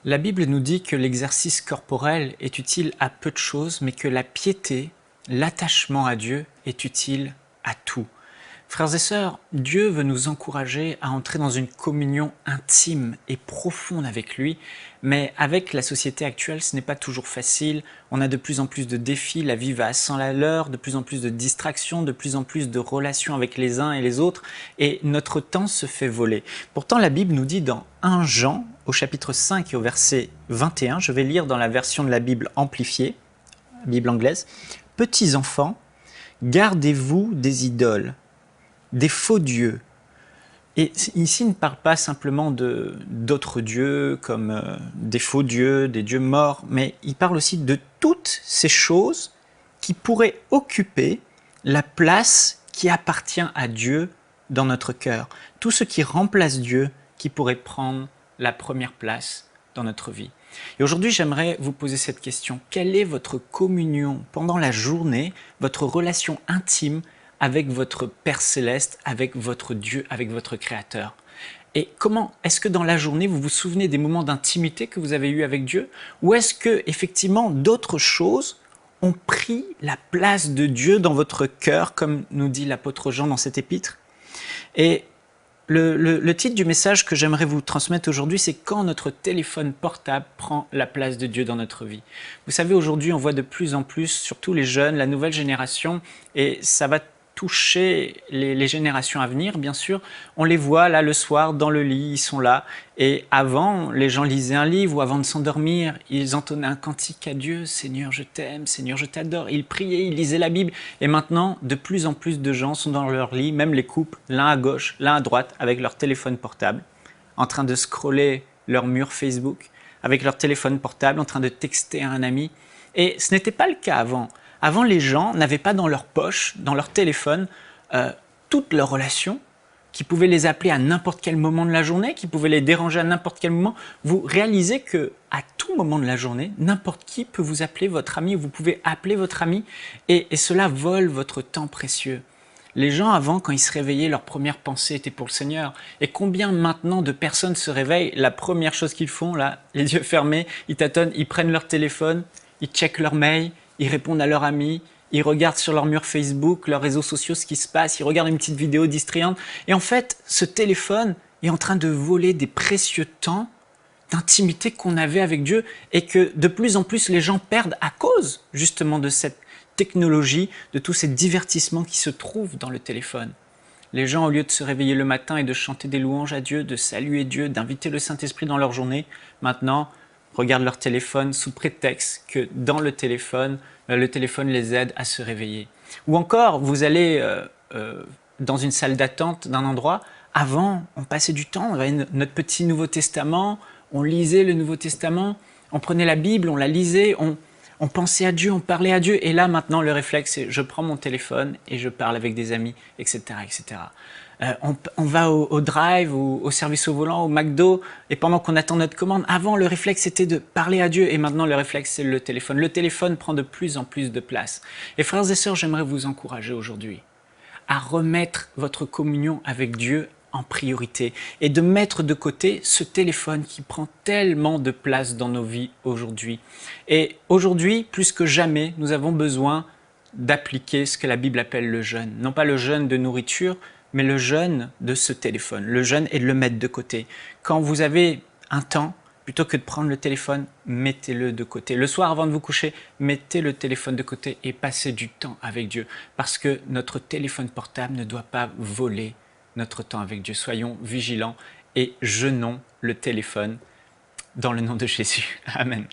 La Bible nous dit que l'exercice corporel est utile à peu de choses, mais que la piété, l'attachement à Dieu est utile à tout. Frères et sœurs, Dieu veut nous encourager à entrer dans une communion intime et profonde avec lui, mais avec la société actuelle, ce n'est pas toujours facile. On a de plus en plus de défis, la vie va à 100 à l'heure, de plus en plus de distractions, de plus en plus de relations avec les uns et les autres, et notre temps se fait voler. Pourtant, la Bible nous dit dans 1 Jean, au chapitre 5 et au verset 21, je vais lire dans la version de la Bible amplifiée, Bible anglaise, « Petits enfants, gardez-vous des idoles, des faux dieux. » Et ici, il ne parle pas simplement d'autres dieux comme des faux dieux, des dieux morts, mais il parle aussi de toutes ces choses qui pourraient occuper la place qui appartient à Dieu dans notre cœur. Tout ce qui remplace Dieu, qui pourrait prendre la première place dans notre vie. Et aujourd'hui, j'aimerais vous poser cette question. Quelle est votre communion pendant la journée, votre relation intime avec votre Père Céleste, avec votre Dieu, avec votre Créateur? Et comment est-ce que dans la journée, vous vous souvenez des moments d'intimité que vous avez eus avec Dieu? Ou est-ce que effectivement d'autres choses ont pris la place de Dieu dans votre cœur, comme nous dit l'apôtre Jean dans cet épître? Et le titre du message que j'aimerais vous transmettre aujourd'hui, c'est « Quand notre téléphone portable prend la place de Dieu dans notre vie ». Vous savez, aujourd'hui, on voit de plus en plus, surtout les jeunes, la nouvelle génération, et ça va toucher les générations à venir, bien sûr. On les voit là le soir dans le lit, ils sont là. Et avant, les gens lisaient un livre ou avant de s'endormir, ils entonnaient un cantique à Dieu. « Seigneur, je t'aime, Seigneur, je t'adore ». Ils priaient, ils lisaient la Bible. Et maintenant, de plus en plus de gens sont dans leur lit, même les couples, l'un à gauche, l'un à droite, avec leur téléphone portable, en train de scroller leur mur Facebook, avec leur téléphone portable, en train de texter à un ami. Et ce n'était pas le cas avant. Avant, les gens n'avaient pas dans leur poche, dans leur téléphone, toutes leurs relations, qui pouvaient les appeler à n'importe quel moment de la journée, qui pouvaient les déranger à n'importe quel moment. Vous réalisez qu'à tout moment de la journée, n'importe qui peut vous appeler votre ami, vous pouvez appeler votre ami, et cela vole votre temps précieux. Les gens avant, quand ils se réveillaient, leur première pensée était pour le Seigneur. Et combien maintenant de personnes se réveillent, la première chose qu'ils font, là, les yeux fermés, ils tâtonnent, ils prennent leur téléphone, ils checkent leur mail, ils répondent à leurs amis, ils regardent sur leur mur Facebook, leurs réseaux sociaux, ce qui se passe, ils regardent une petite vidéo distrayante. Et en fait, ce téléphone est en train de voler des précieux temps d'intimité qu'on avait avec Dieu et que de plus en plus les gens perdent à cause justement de cette technologie, de tous ces divertissements qui se trouvent dans le téléphone. Les gens, au lieu de se réveiller le matin et de chanter des louanges à Dieu, de saluer Dieu, d'inviter le Saint-Esprit dans leur journée, maintenant, regardent leur téléphone sous prétexte que dans le téléphone les aide à se réveiller. Ou encore, vous allez dans une salle d'attente d'un endroit, avant, on passait du temps, on avait notre petit Nouveau Testament, on lisait le Nouveau Testament, on prenait la Bible, on la lisait, on pensait à Dieu, on parlait à Dieu, et là maintenant le réflexe c'est je prends mon téléphone et je parle avec des amis, etc. etc. On va au drive, au service au volant, au McDo, et pendant qu'on attend notre commande, avant le réflexe c'était de parler à Dieu, et maintenant le réflexe c'est le téléphone. Le téléphone prend de plus en plus de place. Et frères et sœurs, j'aimerais vous encourager aujourd'hui à remettre votre communion avec Dieu en priorité et de mettre de côté ce téléphone qui prend tellement de place dans nos vies aujourd'hui. Et aujourd'hui, plus que jamais, nous avons besoin d'appliquer ce que la Bible appelle le jeûne. Non pas le jeûne de nourriture, mais le jeûne de ce téléphone. Le jeûne est de le mettre de côté. Quand vous avez un temps, plutôt que de prendre le téléphone, mettez-le de côté. Le soir, avant de vous coucher, mettez le téléphone de côté et passez du temps avec Dieu. Parce que notre téléphone portable ne doit pas voler notre temps avec Dieu. Soyons vigilants et jeûnons le téléphone dans le nom de Jésus. Amen.